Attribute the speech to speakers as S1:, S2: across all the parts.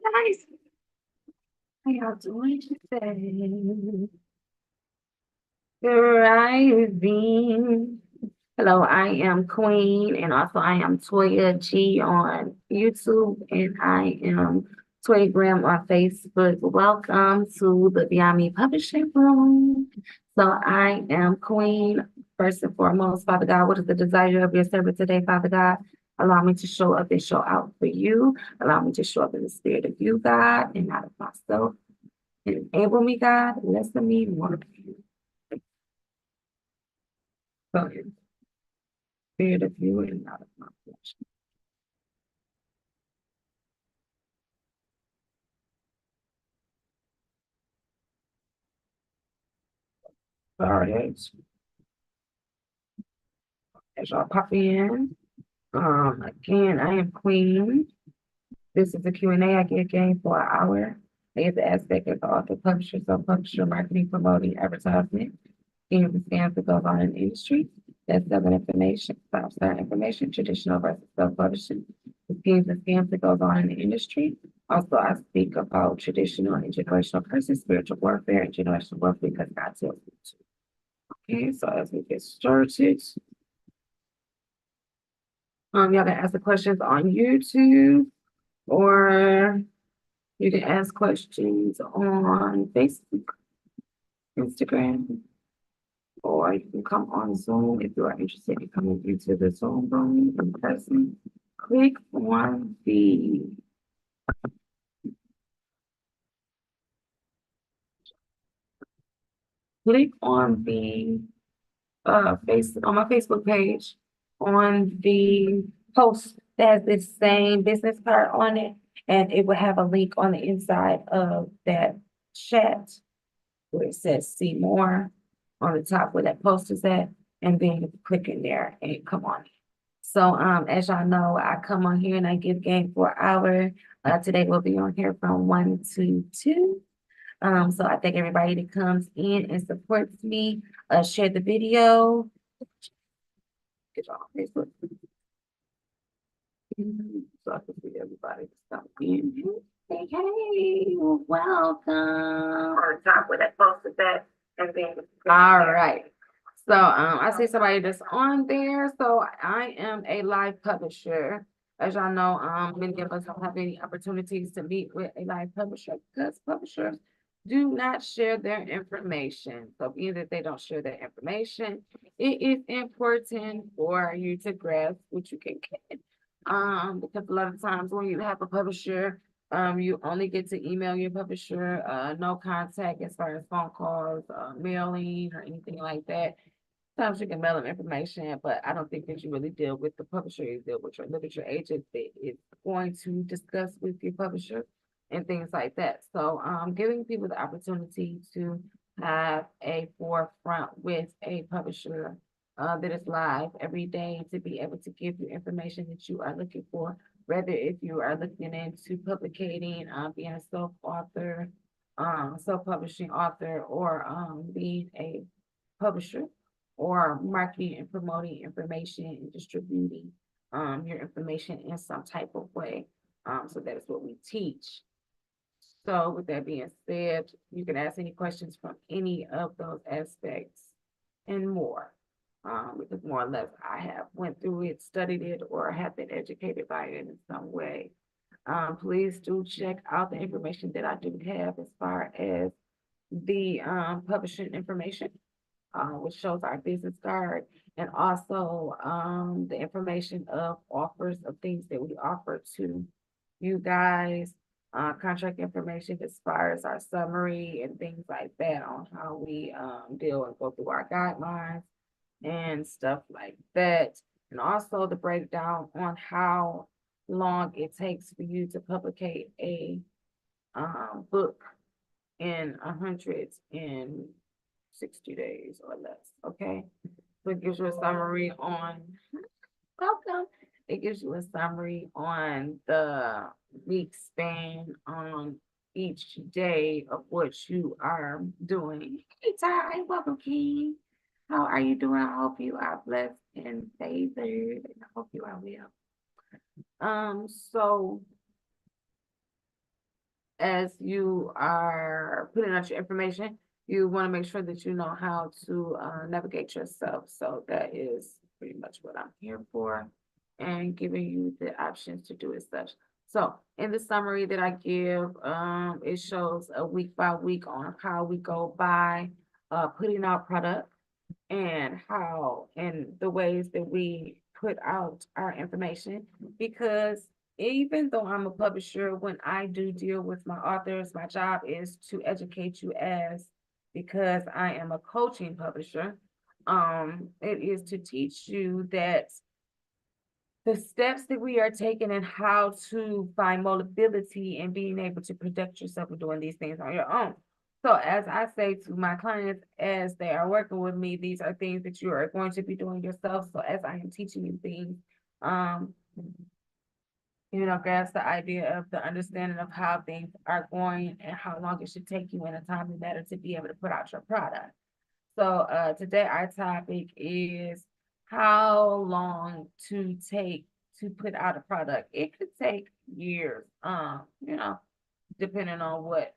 S1: Guys, how y'all doing today? Thriving. Hello, I am Queen, and also I am Toya G on YouTube, and I am Toya Graham on Facebook. Welcome to the Beyond Me Publishing Room. So I am Queen. First and foremost, Father God, what is the desire of your servant today, Father God? Allow me to show up and show out for you. Allow me to show up in the spirit of you, God, and not of myself. Enable me, God. Less of me, more of you. So, spirit of you and not of my flesh. Sorry, as y'all pop in. Again, I am Queen. This is a Q&A. I get game for an hour. I get the aspect of the author, publisher, self-publisher, marketing, promoting, advertisement, schemes and scams that goes on in the industry. That's selling information, five-star information, traditional versus self-publishing, the schemes and scams that goes on in the industry. Also, I speak about traditional and generational curses, spiritual warfare, and generational warfare because God tells me to. Okay, so as we get started, y'all can ask the questions on YouTube, or you can ask questions on Facebook, Instagram, or you can come on Zoom if you are interested in coming into the Zoom room in person. Click on the face on my Facebook page on the post that has the same business card on it, and it will have a link on the inside of that chat where it says see more on the top where that post is at, and then you click in there and come on. So as y'all know, I come on here and I give game for an hour. Today we'll be on here from 1 to 2. So I thank everybody that comes in and supports me. Share the video. Get y'all on Facebook. So I can see everybody stop in. Hey, hey, welcome. On top where that post is at, and then all right. So I see somebody that's on there. So I am a live publisher. As y'all know, many of us don't have any opportunities to meet with a live publisher because publishers do not share their information. So being that they don't share their information, it is important for you to grasp what you can get. Because a lot of times when you have a publisher, you only get to email your publisher, no contact as far as phone calls, mailing or anything like that. Sometimes you can mail them information, but I don't think that you really deal with the publisher. You deal with your literature agent that is going to discuss with your publisher and things like that. So, giving people the opportunity to have a forefront with a publisher that is live every day to be able to give you information that you are looking for, whether if you are looking into publicating, being a self-author, self-publishing author, or being a publisher or marketing and promoting information and distributing your information in some type of way. So that is what we teach. So with that being said, you can ask any questions from any of those aspects and more. Because more or less I have went through it, studied it, or have been educated by it in some way. Please do check out the information that I do have as far as the publishing information, which shows our business card, and also the information of offers of things that we offer to you guys, contract information as far as our summary and things like that on how we deal and go through our guidelines and stuff like that. And also the breakdown on how long it takes for you to publicate a book in 160 days or less. Okay. So it gives you a summary on welcome. It gives you a summary on the week span on each day of what you are doing. Hey Ty, welcome King. How are you doing? I hope you are blessed and favored. I hope you are well. So as you are putting out your information, you want to make sure that you know how to navigate yourself. So that is pretty much what I'm here for, and giving you the options to do as such. So in the summary that I give, it shows a week by week on how we go by putting out product, and how and the ways that we put out our information. Because even though I'm a publisher, when I do deal with my authors, my job is to educate you, as because I am a coaching publisher. It is to teach you that the steps that we are taking and how to find mobility and being able to protect yourself and doing these things on your own. So as I say to my clients, as they are working with me, these are things that you are going to be doing yourself. So as I am teaching you things, um, grasp the idea of the understanding of how things are going and how long it should take you in a timely manner to be able to put out your product. So today our topic is how long to take to put out a product. It could take years, depending on what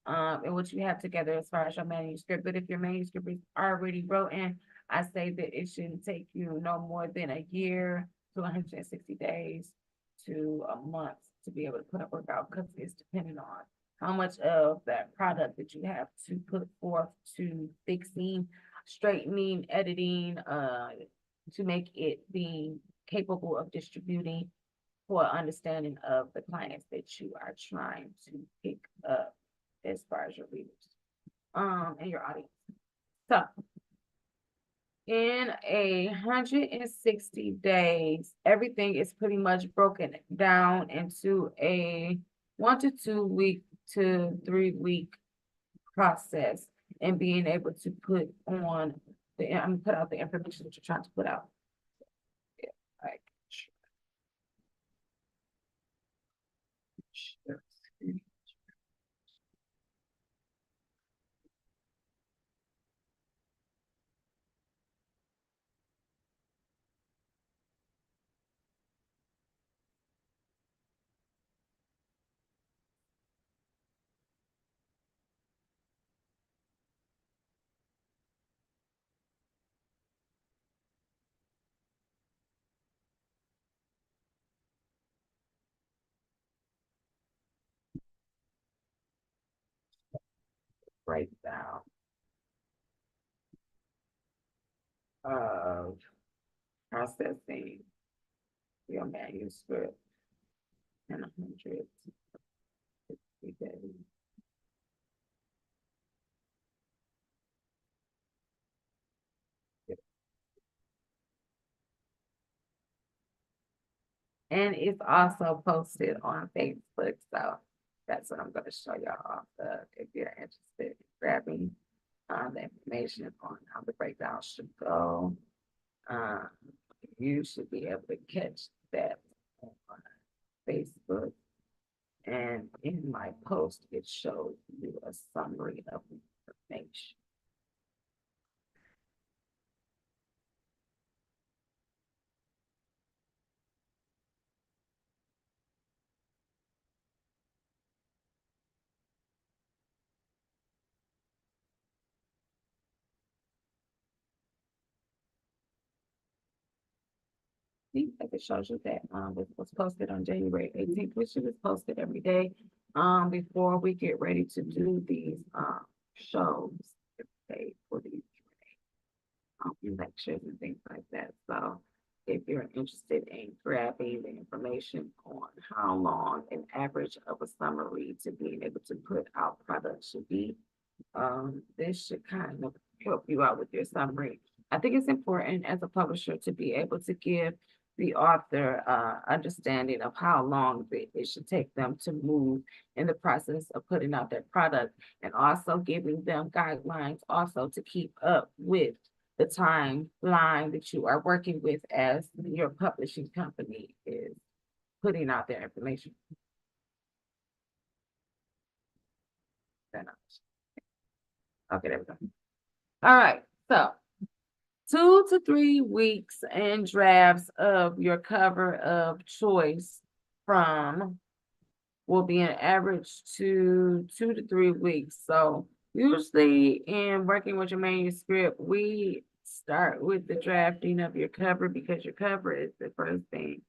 S1: and what you have together as far as your manuscript. But if your manuscript is already written, I say that it shouldn't take you no more than a year to 160 days to a month to be able to put a work out, because it's depending on how much of that product that you have to put forth to fixing, straightening, editing, to make it being capable of distributing for understanding of the clients that you are trying to pick up as far as your readers, and your audience. So in 160 days, everything is pretty much broken down into a 1 to 2 week to 3 week process, and being able to put out the information that you're trying to put out. Yeah, like, sure. Breakdown of processing your manuscript in 160 days. And it's also posted on Facebook. So that's what I'm going to show y'all off of if you're interested in grabbing the information on how the breakdown should go. You should be able to catch that on Facebook. And in my post, it shows you a summary of information. See, like it shows you that it was posted on January 18th, which was posted every day before we get ready to do these shows for these lectures and things like that. So if you're interested in grabbing the information on how long an average of a summary to being able to put out products should be, this should kind of help you out with your summary. I think it's important as a publisher to be able to give the author understanding of how long it should take them to move in the process of putting out their product, and also giving them guidelines also to keep up with the timeline that you are working with as your publishing company is putting out their information. Okay, there we go. All right, so 2 to 3 weeks and drafts of your cover of choice from will be an average to 2 to 3 weeks. So usually in working with your manuscript, we start with the drafting of your cover because your cover is the first thing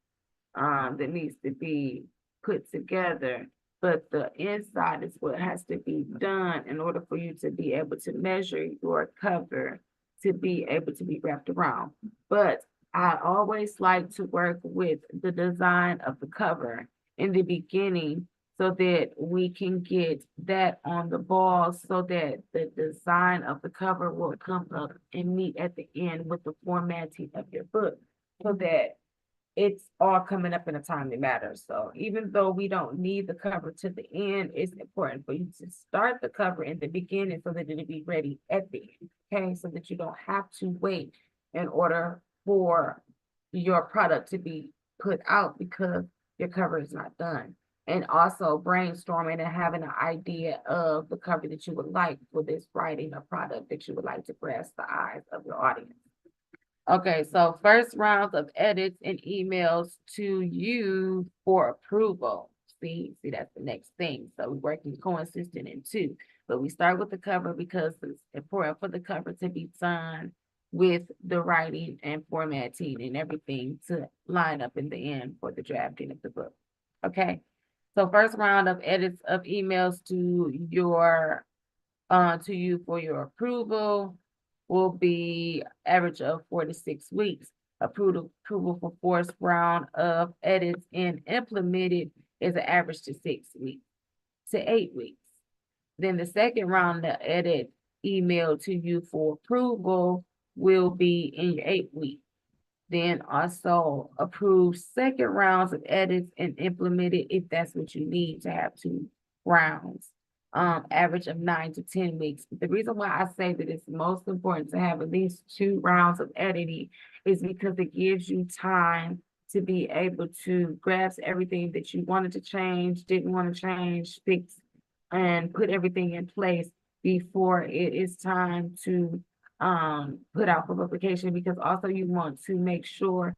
S1: that needs to be put together. But the inside is what has to be done in order for you to be able to measure your cover to be able to be wrapped around. But I always like to work with the design of the cover in the beginning so that we can get that on the ball so that the design of the cover will come up and meet at the end with the formatting of your book so that it's all coming up in a timely manner. So even though we don't need the cover to the end, it's important for you to start the cover in the beginning so that it'll be ready at the end. Okay, so that you don't have to wait in order for your product to be put out because your cover is not done. And also brainstorming and having an idea of the cover that you would like for this writing or product that you would like to grasp the eyes of your audience. Okay, so first rounds of edits and emails to you for approval. See, that's the next thing. So we're working consistent in two, but we start with the cover because it's important for the cover to be done with the writing and formatting and everything to line up in the end for the drafting of the book. Okay, so first round of edits of emails to you for your approval will be average of 4 to 6 weeks. Approval for fourth round of edits and implemented is an average to 6 weeks to 8 weeks. Then the second round of edit email to you for approval will be in your 8 weeks. Then also approve second rounds of edits and implemented if that's what you need to have 2 rounds. Average of 9 to 10 weeks. The reason why I say that it's most important to have at least 2 rounds of editing is because it gives you time to be able to grasp everything that you wanted to change, didn't want to change, fix, and put everything in place before it is time to put out for publication, because also you want to make sure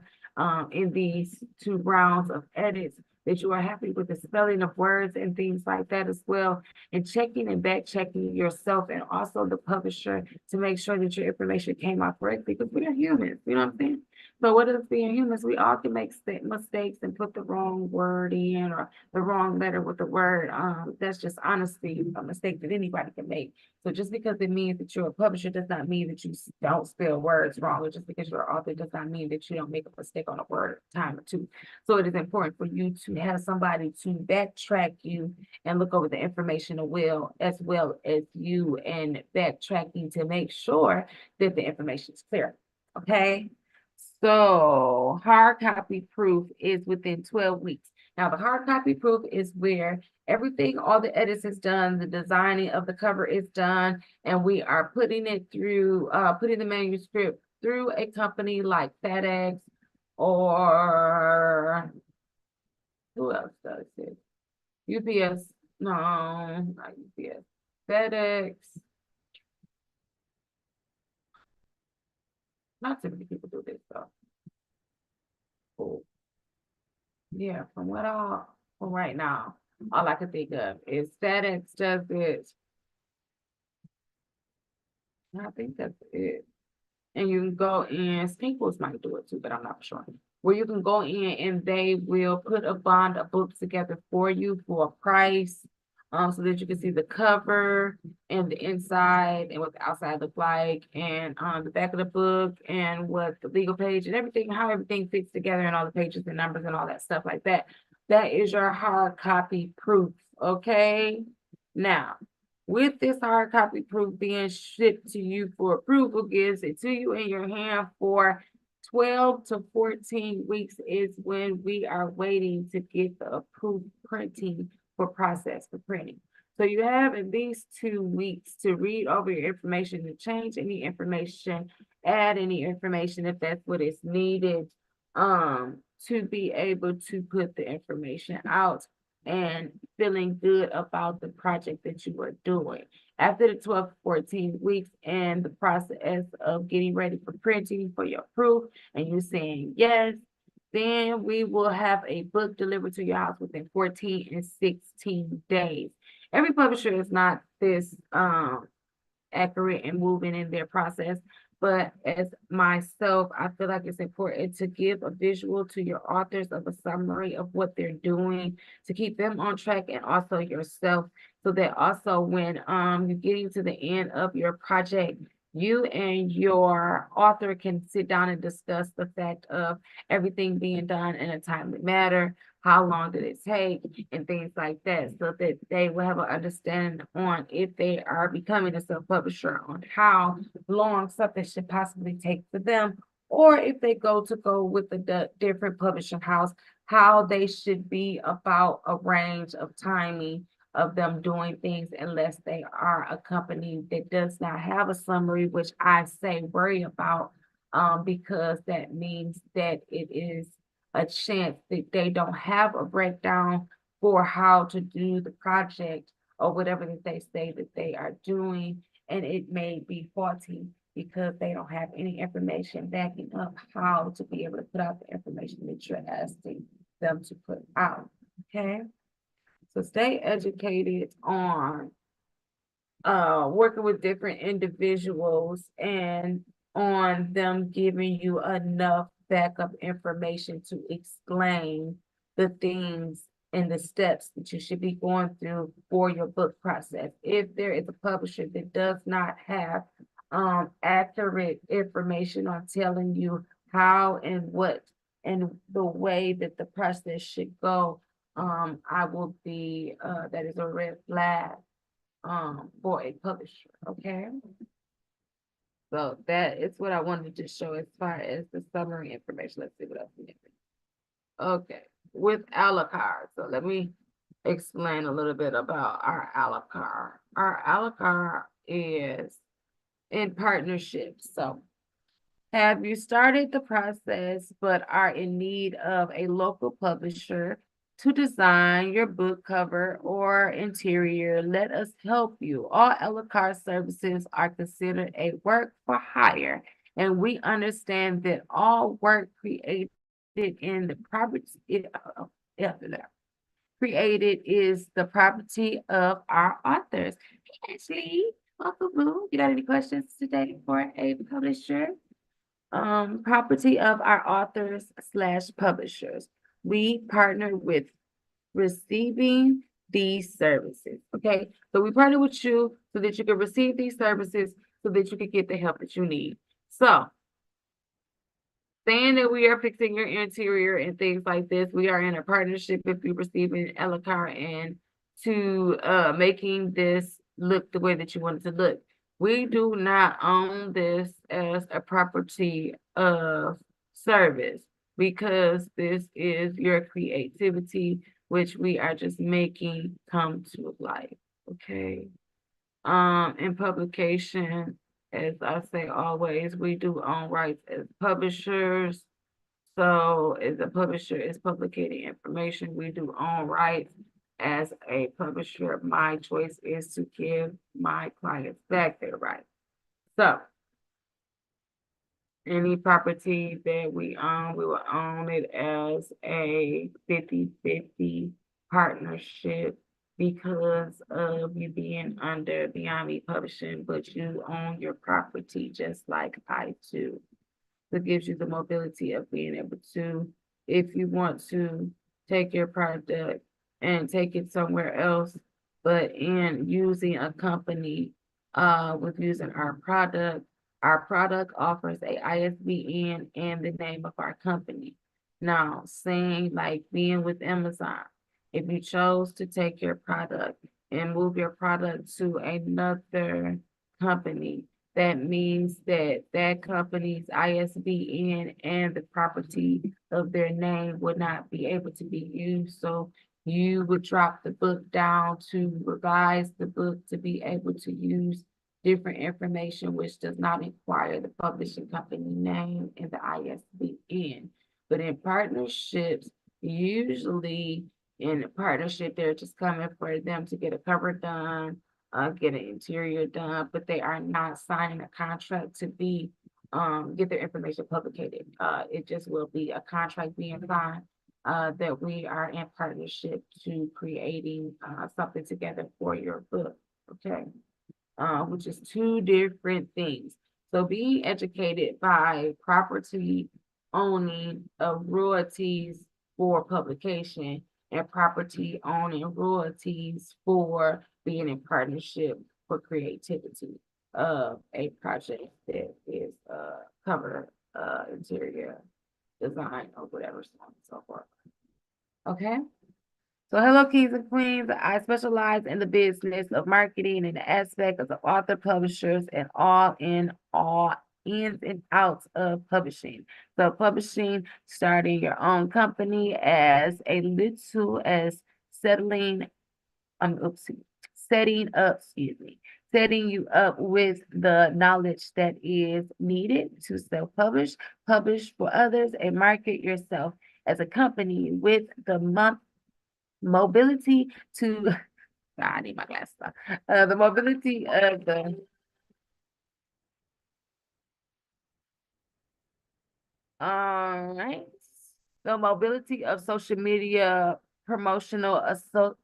S1: in these 2 rounds of edits that you are happy with the spelling of words and things like that as well, and checking and back checking yourself and also the publisher to make sure that your information came out correctly, because we are humans, you know what I'm saying? So what is being humans? We all can make mistakes and put the wrong word in or the wrong letter with the word. That's just honestly a mistake that anybody can make. So just because it means that you're a publisher does not mean that you don't spell words wrong. Or just because you're an author does not mean that you don't make a mistake on a word at a time or two. So it is important for you to have somebody to backtrack you and look over the information as well as you and backtracking to make sure that the information is clear. Okay. So hard copy proof is within 12 weeks. Now the hard copy proof is where everything, all the edits is done, the designing of the cover is done, and we are putting it through, putting the manuscript through a company like FedEx or who else does it? UPS, no, not UPS, FedEx. Not too many people do this though. Cool. Yeah, from right now, all I can think of is FedEx does it. I think that's it. And you can go in, Staples might do it too, but I'm not sure. Where you can go in and they will put a bond of books together for you for a price. So that you can see the cover and the inside and what the outside look like, and the back of the book and what the legal page and everything, how everything fits together and all the pages and numbers and all that stuff like that. That is your hard copy proof. Okay. Now, with this hard copy proof being shipped to you for approval, gives it to you in your hand for 12 to 14 weeks is when we are waiting to get the approved printing for process for printing. So you have at least 2 weeks to read over your information, to change any information, add any information if that's what is needed, to be able to put the information out and feeling good about the project that you are doing. After the 12 to 14 weeks and the process of getting ready for printing for your proof and you saying yes, then we will have a book delivered to your house within 14 and 16 days. Every publisher is not this accurate and moving in their process. But as myself, I feel like it's important to give a visual to your authors of a summary of what they're doing to keep them on track, and also yourself, so that also when you're getting to the end of your project, you and your author can sit down and discuss the fact of everything being done in a timely manner, how long did it take, and things like that, so that they will have an understanding on if they are becoming a self-publisher, on how long something should possibly take for them, or if they go with a different publishing house, how they should be about a range of timing of them doing things, unless they are a company that does not have a summary, which I say worry about, because that means that it is a chance that they don't have a breakdown for how to do the project or whatever that they say that they are doing, and it may be faulty because they don't have any information backing up how to be able to put out the information that you're asking them to put out. Okay, so stay educated on working with different individuals and on them giving you enough backup information to explain the things and the steps that you should be going through for your book process. If there is a publisher that does not have accurate information on telling you how and what and the way that the process should go, I will be that is a red flag for a publisher. Okay, so that is what I wanted to show as far as the summary information. Let's see what else we have. Okay, with a la carte, so let me explain a little bit about our a la carte. Our a la carte is in partnership. So have you started the process but are in need of a local publisher to design your book cover or interior? Let us help you. All a la carte services are considered a work for hire, and we understand that all work created in the property created is the property of our authors. Hey, Ashley, welcome, boo. You got any questions today for a publisher? Property of our authors / publishers. We partner with receiving these services. Okay, so we partner with you so that you can receive these services so that you can get the help that you need. So, saying that we are fixing your interior and things like this, we are in a partnership with you receiving a la carte and to making this look the way that you want it to look. We do not own this as a property of service because this is your creativity, which we are just making come to life. Okay. In publication, as I say always, we do own rights as publishers. So as a publisher is publicating information, we do own rights. As a publisher, my choice is to give my clients back their rights. So any property that we own, we will own it as a 50-50 partnership because of you being under Beyond Me Publishing, but you own your property just like I do. So it gives you the mobility of being able to, if you want to take your product and take it somewhere else, but in using a company with using our product offers a ISBN and the name of our company. Now, saying like being with Amazon, if you chose to take your product and move your product to another company, that means that that company's ISBN and the property of their name would not be able to be used. So you would drop the book down to revise the book to be able to use different information, which does not require the publishing company name and the ISBN. But in partnerships, usually in a partnership, they're just coming for them to get a cover done, get an interior done, but they are not signing a contract to be get their information publicated. It just will be a contract being signed, that we are in partnership to creating, something together for your book, okay? Which is two different things. So being educated by property owning of royalties for publication and property owning royalties for being in partnership for creativity of a project that is cover interior design or whatever, so on and so forth. Okay. So hello, kings and queens. I specialize in the business of marketing and the aspect of the author, publishers, and all ins and outs of publishing. So publishing, starting your own company as a little as setting you up with the knowledge that is needed to self-publish, publish for others, and market yourself as a company with the mobility to I need my glasses on. The mobility of the all right. The mobility of social media promotional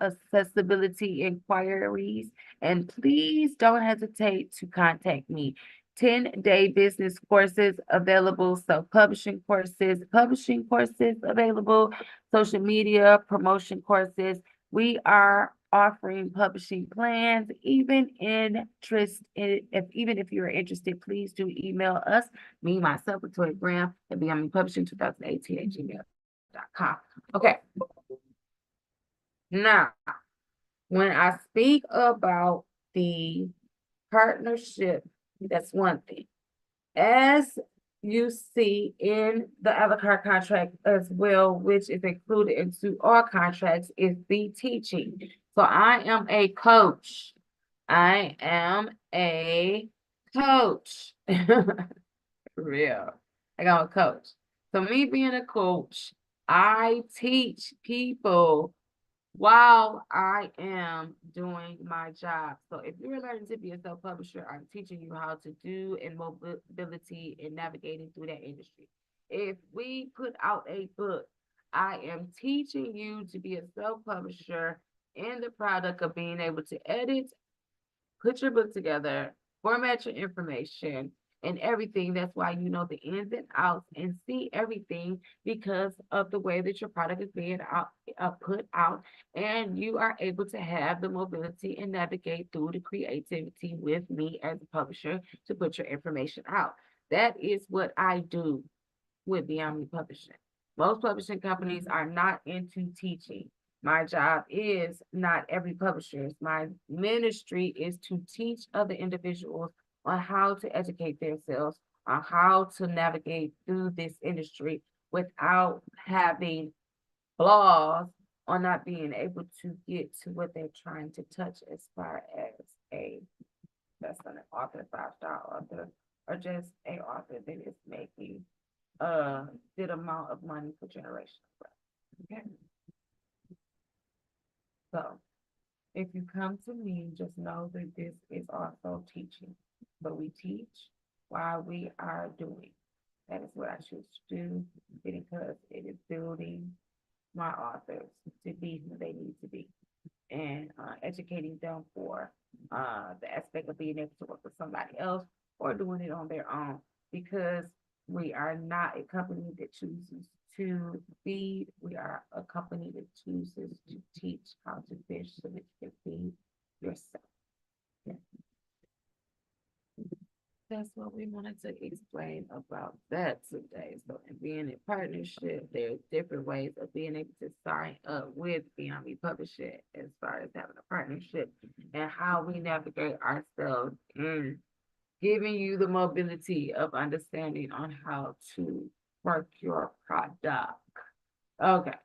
S1: accessibility inquiries. And please don't hesitate to contact me. 10-day business courses available, self-publishing courses, publishing courses available, social media promotion courses. We are offering publishing plans, even if you're interested, please do email us, me, myself, Victoria Graham, at Beyond Publishing 2018 at gmail.com. Okay. Now, when I speak about the partnership, that's one thing. As you see in the a la carte contract as well, which is included into all contracts, is the teaching. So I am a coach. I am a coach. Real. Like I'm a coach. So me being a coach, I teach people while I am doing my job. So if you're learning to be a self-publisher, I'm teaching you how to do and mobility and navigating through that industry. If we put out a book, I am teaching you to be a self-publisher in the product of being able to edit, put your book together, format your information, and everything. That's why you know the ins and outs and see everything because of the way that your product is being put out, and you are able to have the mobility and navigate through the creativity with me as a publisher to put your information out. That is what I do with Beyond Me Publishing. Most publishing companies are not into teaching. My job is not every publisher's. My ministry is to teach other individuals on how to educate themselves, on how to navigate through this industry without having flaws or not being able to get to what they're trying to touch as far as a best-selling author, five-star author, or just a author that is making a good amount of money for generations. Okay. So if you come to me, just know that this is also teaching. But we teach while we are doing. That is what I choose to do because it is building my authors to be who they need to be and educating them for the aspect of being able to work with somebody else or doing it on their own, because we are not a company that chooses to feed. We are a company that chooses to teach how to fish so that you can feed yourself. Yeah. That's what we wanted to explain about that today. So in being in partnership, there's different ways of being able to sign up with Beyond Me Publishing as far as having a partnership and how we navigate ourselves in giving you the mobility of understanding on how to work your product. Okay.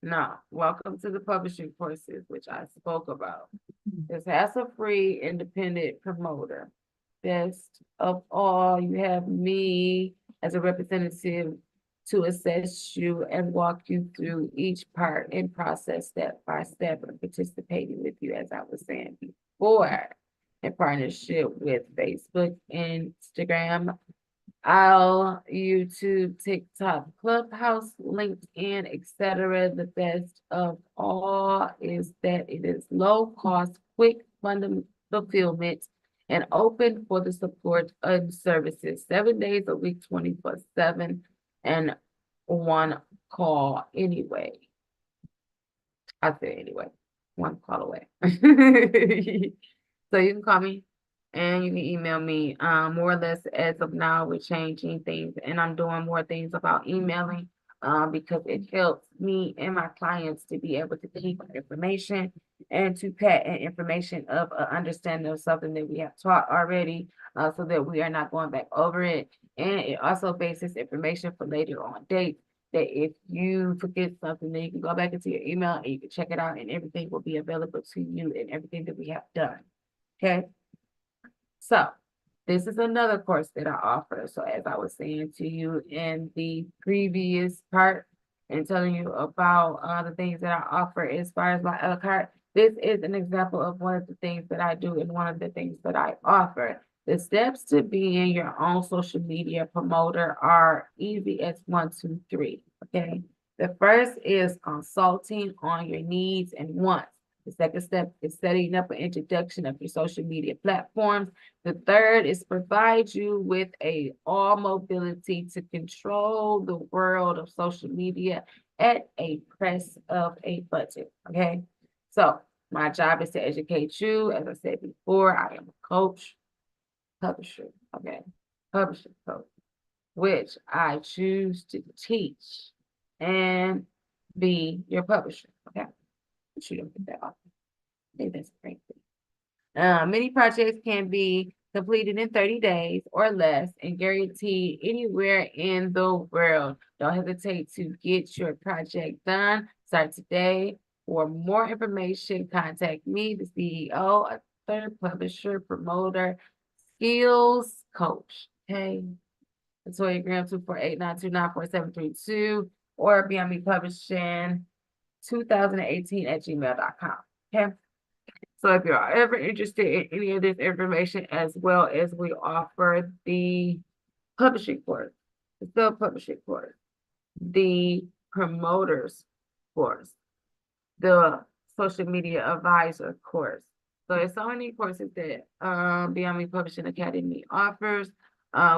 S1: Now, welcome to the publishing courses, which I spoke about. This hassle-free independent promoter. Best of all, you have me as a representative to assess you and walk you through each part and process step by step and participating with you, as I was saying before, in partnership with Facebook, Instagram, YouTube, TikTok, Clubhouse, LinkedIn, etc. The best of all is that it is low cost, quick funding fulfillment, and open for the support of services 7 days a week, 24/7, and one call anyway. I say anyway, one call away. So you can call me and you can email me. More or less as of now, we're changing things and I'm doing more things about emailing because it helps me and my clients to be able to keep information and to patent information of an understanding of something that we have taught already so that we are not going back over it. And it also bases information for later on dates that if you forget something, then you can go back into your email and you can check it out and everything will be available to you and everything that we have done. Okay. So this is another course that I offer. So as I was saying to you in the previous part and telling you about the things that I offer as far as my a la carte, this is an example of one of the things that I do and one of the things that I offer. The steps to being your own social media promoter are easy as 1, 2, 3. Okay. The first is consulting on your needs and wants. The second step is setting up an introduction of your social media platforms. The third is provide you with all mobility to control the world of social media at a press of a button. Okay. So my job is to educate you. As I said before, I am a coach, publisher. Okay. Publisher coach, which I choose to teach and be your publisher. Okay. You don't get that off. I think that's great. Many projects can be completed in 30 days or less and guaranteed anywhere in the world. Don't hesitate to get your project done. Start today. For more information, contact me, the CEO, a third publisher, promoter, skills coach. Okay. Latoya Graham 248-929-4732 or Beyond Me Publishing 2018@gmail.com. Okay. So if you're ever interested in any of this information, as well as we offer the publishing course, the self-publishing course, the promoters course, the social media advisor course. So there's so many courses that Beyond Me Publishing Academy offers,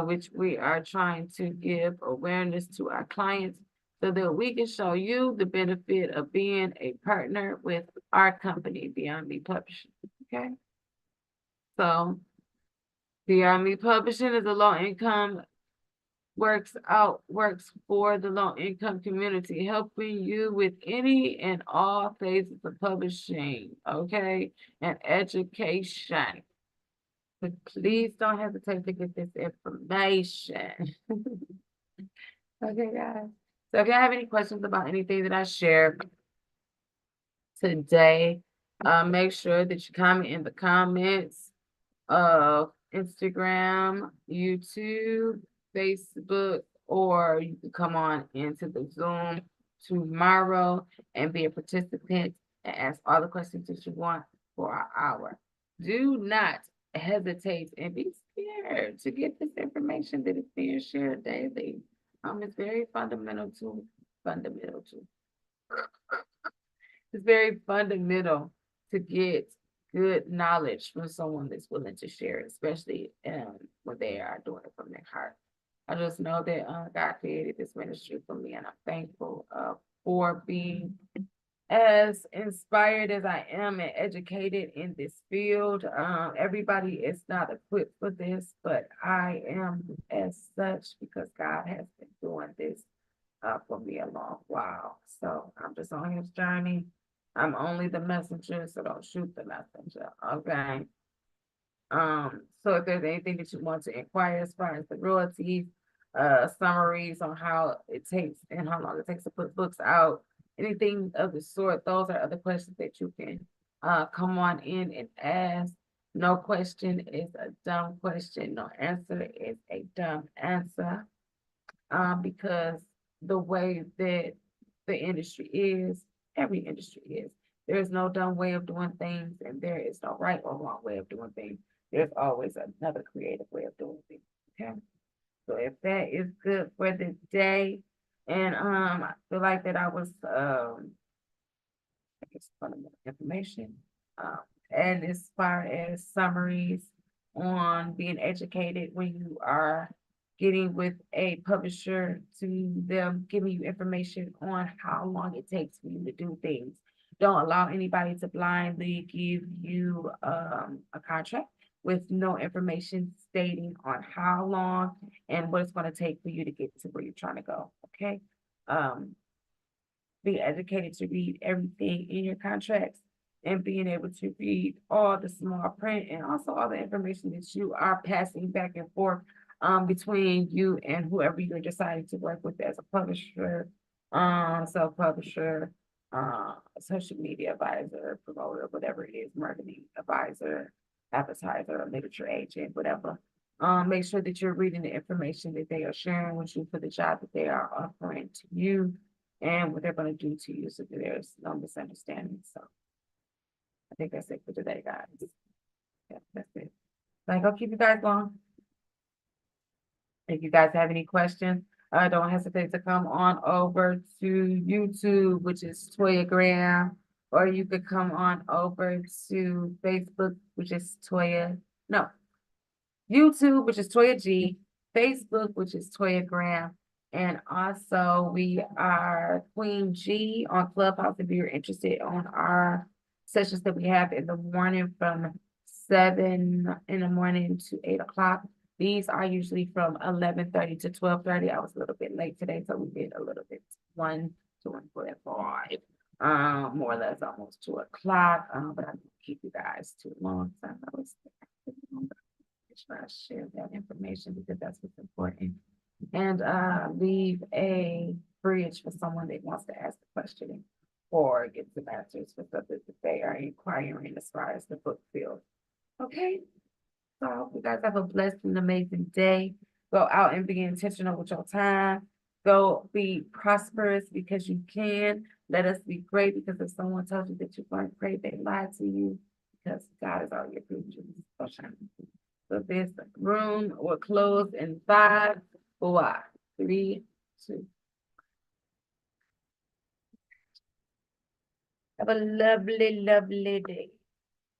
S1: which we are trying to give awareness to our clients so that we can show you the benefit of being a partner with our company, Beyond Me Publishing. Okay. So Beyond Me Publishing is a low income works for the low income community, helping you with any and all phases of publishing, okay, and education. But please don't hesitate to get this information. Okay, guys. So if you have any questions about anything that I shared today, make sure that you comment in the comments of Instagram, YouTube, Facebook, or you can come on into the Zoom tomorrow and be a participant and ask all the questions that you want for an hour. Do not hesitate and be scared to get this information that is being shared daily. It's very fundamental to. It's very fundamental to get good knowledge from someone that's willing to share it, especially when they are doing it from their heart. I just know that God created this ministry for me, and I'm thankful for being as inspired as I am and educated in this field. Everybody is not equipped for this, but I am as such because God has been doing this for me a long while. So I'm just on his journey. I'm only the messenger, so don't shoot the messenger. Okay. So if there's anything that you want to inquire as far as the royalties, summaries on how it takes and how long it takes to put books out, anything of the sort, those are other questions that you can come on in and ask. No question is a dumb question. No answer is a dumb answer. Because the way that the industry is, every industry is. There's no dumb way of doing things, and there is no right or wrong way of doing things. There's always another creative way of doing things. Okay. So if that is good for the day, and I feel like that I was I guess fundamental information. Um, and as far as summaries on being educated when you are getting with a publisher to them giving you information on how long it takes for you to do things. Don't allow anybody to blindly give you a contract with no information stating on how long and what it's going to take for you to get to where you're trying to go. Okay. Um, be educated to read everything in your contracts and being able to read all the small print and also all the information that you are passing back and forth between you and whoever you're deciding to work with as a publisher, self-publisher, social media advisor, promoter, whatever it is, marketing advisor, advertiser, literature agent, whatever. Make sure that you're reading the information that they are sharing with you for the job that they are offering to you and what they're going to do to you so that there's no misunderstanding. So I think that's it for today, guys. Yeah, that's it. I ain't gonna keep you guys long. If you guys have any questions, don't hesitate to come on over to YouTube, which is Toya Graham, or you could come on over to Facebook, which is Toya, no, YouTube, which is Toya G, Facebook, which is Toya Graham. And also we are Queen G on Clubhouse if you're interested on our sessions that we have in the morning from 7 in the morning to 8 o'clock. These are usually from 11:30 to 12:30. I was a little bit late today, so we did a little bit 1 to 1:45. More or less almost 2 o'clock. But I don't keep you guys too long. So I know it's try to share that information because that's what's important. And leave a bridge for someone that wants to ask the question or get some answers for something that they are inquiring as far as the book field. Okay. So I hope you guys have a blessed and amazing day. Go out and be intentional with your time. Go be prosperous because you can. Let us be great because if someone tells you that you weren't great, they lied to you because God is already approved you. So this room will close in 5, 4, 3, 2. Have a lovely, lovely day.